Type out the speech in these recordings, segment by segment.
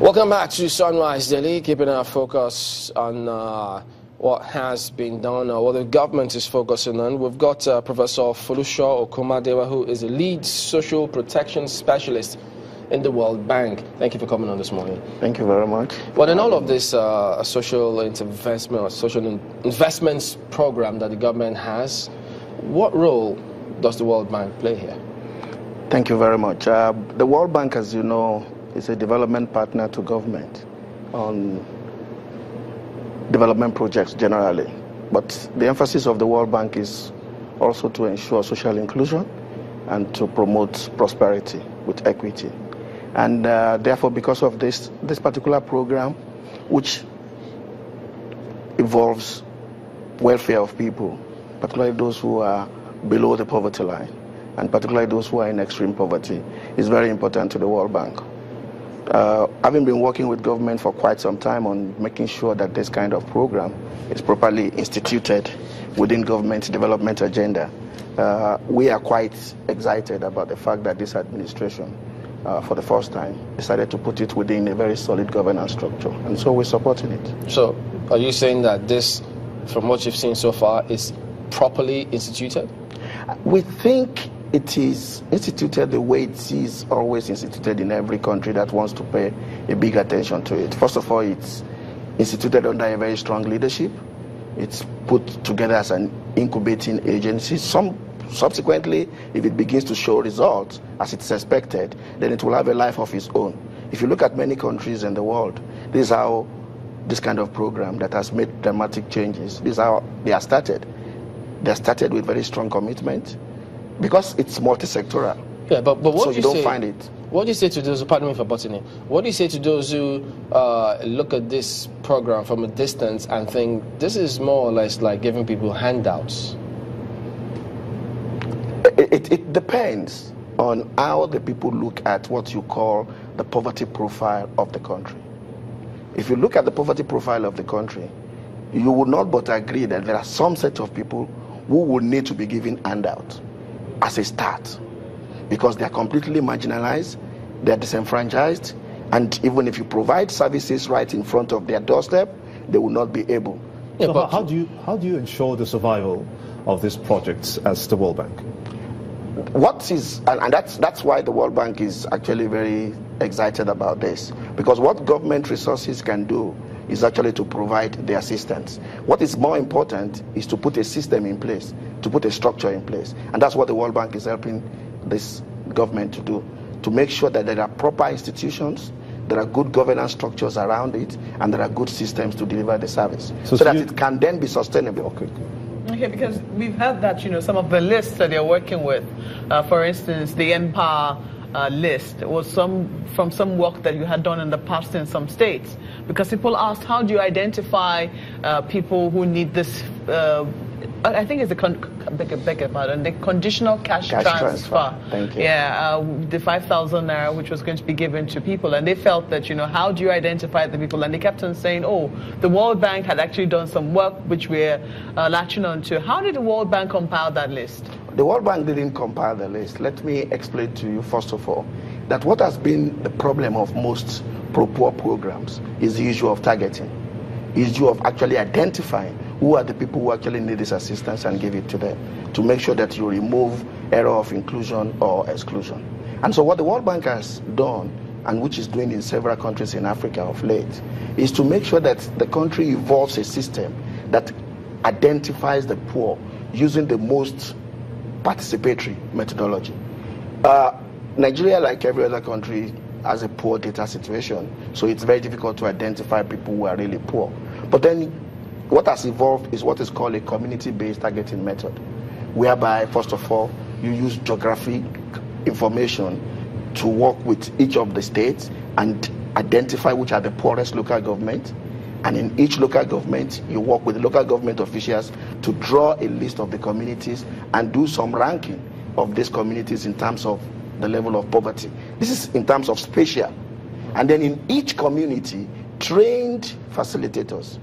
Welcome back to Sunrise Daily, keeping our focus on what has been done or what the government is focusing on. We've got Professor Folusho Okomadewa, who is a lead social protection specialist in the World Bank. Thank you for coming on this morning. Thank you very much. Well, in all of this social investment or social investments program that the government has, what role does the World Bank play here? Thank you very much. The World Bank, as you know, is a development partner to government on development projects generally. But the emphasis of the World Bank is also to ensure social inclusion and to promote prosperity with equity. And therefore, because of this particular program, which involves welfare of people, particularly those who are below the poverty line, and particularly those who are in extreme poverty, is very important to the World Bank. Having been working with government for quite some time on making sure that this kind of program is properly instituted within government's development agenda, we are quite excited about the fact that this administration, for the first time, decided to put it within a very solid governance structure, and so we're supporting it. So, are you saying that this, from what you've seen so far, is properly instituted? We think it is instituted the way it is always instituted in every country that wants to pay a big attention to it. First of all, it's instituted under a very strong leadership. It's put together as an incubating agency. Subsequently, if it begins to show results, as it's expected, then it will have a life of its own. If you look at many countries in the world, this is how this kind of program that has made dramatic changes, this is how they are started. They are started with very strong commitment, because it's multi-sectoral. Yeah, but what so do you don't find it. What do you say to those, pardon me for butting in, what do you say to those who look at this program from a distance and think this is more or less like giving people handouts? It depends on how the people look at what you call the poverty profile of the country. If you look at the poverty profile of the country, you will not but agree that there are some set of people who will need to be given handouts as a start, because they are completely marginalized, they are disenfranchised, and even if you provide services right in front of their doorstep, they will not be able. Yeah, so how do you ensure the survival of these projects as the World Bank? That's why the World Bank is actually very excited about this, because what government resources can do is actually to provide the assistance. What is more important is to put a system in place, to put a structure in place. And that's what the World Bank is helping this government to do, to make sure that there are proper institutions, there are good governance structures around it, and there are good systems to deliver the service, so that it can then be sustainable. Okay, because we've heard that, some of the lists that they're working with, for instance, the Empower list was from some work that you had done in the past in some states, because people asked, how do you identify people who need this? I think it's the conditional cash transfer. Thank you. Yeah, the 5,000 naira, which was going to be given to people, and they felt that how do you identify the people? And they kept on saying, oh, the World Bank had actually done some work which we're latching on to. How did the World Bank compile that list? The World Bank didn't compile the list. Let me explain to you, first of all, that what has been the problem of most pro-poor programs is the issue of targeting, the issue of actually identifying who are the people who actually need this assistance and give it to them, to make sure that you remove error of inclusion or exclusion. And so what the World Bank has done, and which is doing in several countries in Africa of late, is to make sure that the country evolves a system that identifies the poor using the most participatory methodology. Nigeria, like every other country, has a poor data situation, so it's very difficult to identify people who are really poor. But then what has evolved is what is called a community-based targeting method, whereby, first of all, you use geographic information to work with each of the states and identify which are the poorest local government. And in each local government, you work with the local government officials to draw a list of the communities and do some ranking of these communities in terms of the level of poverty. This is in terms of spatial. And then in each community, trained facilitators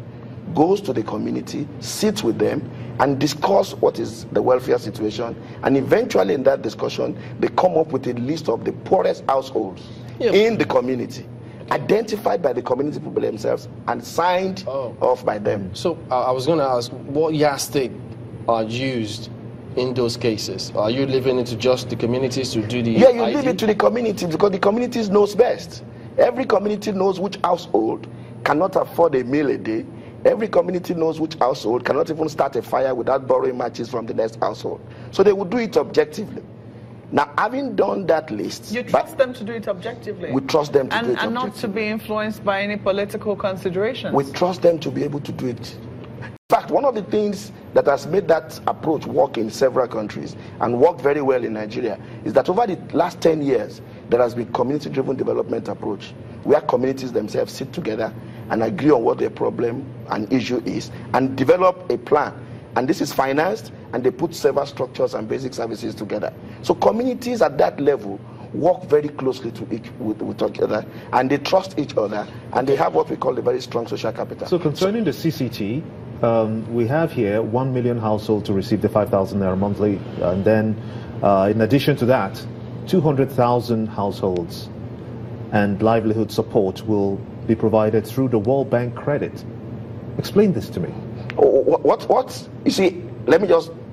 goes to the community, sits with them, and discuss what is the welfare situation. And eventually in that discussion, they come up with a list of the poorest households in the community. identified by the community people themselves and signed off by them. So I was going to ask, what yardstick are used in those cases? Are you leaving it to just the communities to do the Yeah, you ID? leave it to the community because the communities knows best. Every community knows which household cannot afford a meal a day. Every community knows which household cannot even start a fire without borrowing matches from the next household. So they will do it objectively. Now, having done that list... You trust them to do it objectively? We trust them to do it objectively. And not to be influenced by any political considerations? We trust them to be able to do it. In fact, one of the things that has made that approach work in several countries and worked very well in Nigeria is that over the last 10 years, there has been community-driven development approach where communities themselves sit together and agree on what their problem and issue is and develop a plan. And this is financed, and they put several structures and basic services together. So communities at that level work very closely with each other, and they trust each other, and they have what we call a very strong social capital. So concerning the CCT, we have here 1 million households to receive the 5,000 naira monthly, and then in addition to that, 200,000 households and livelihood support will be provided through the World Bank credit. Explain this to me. What? You see, let me just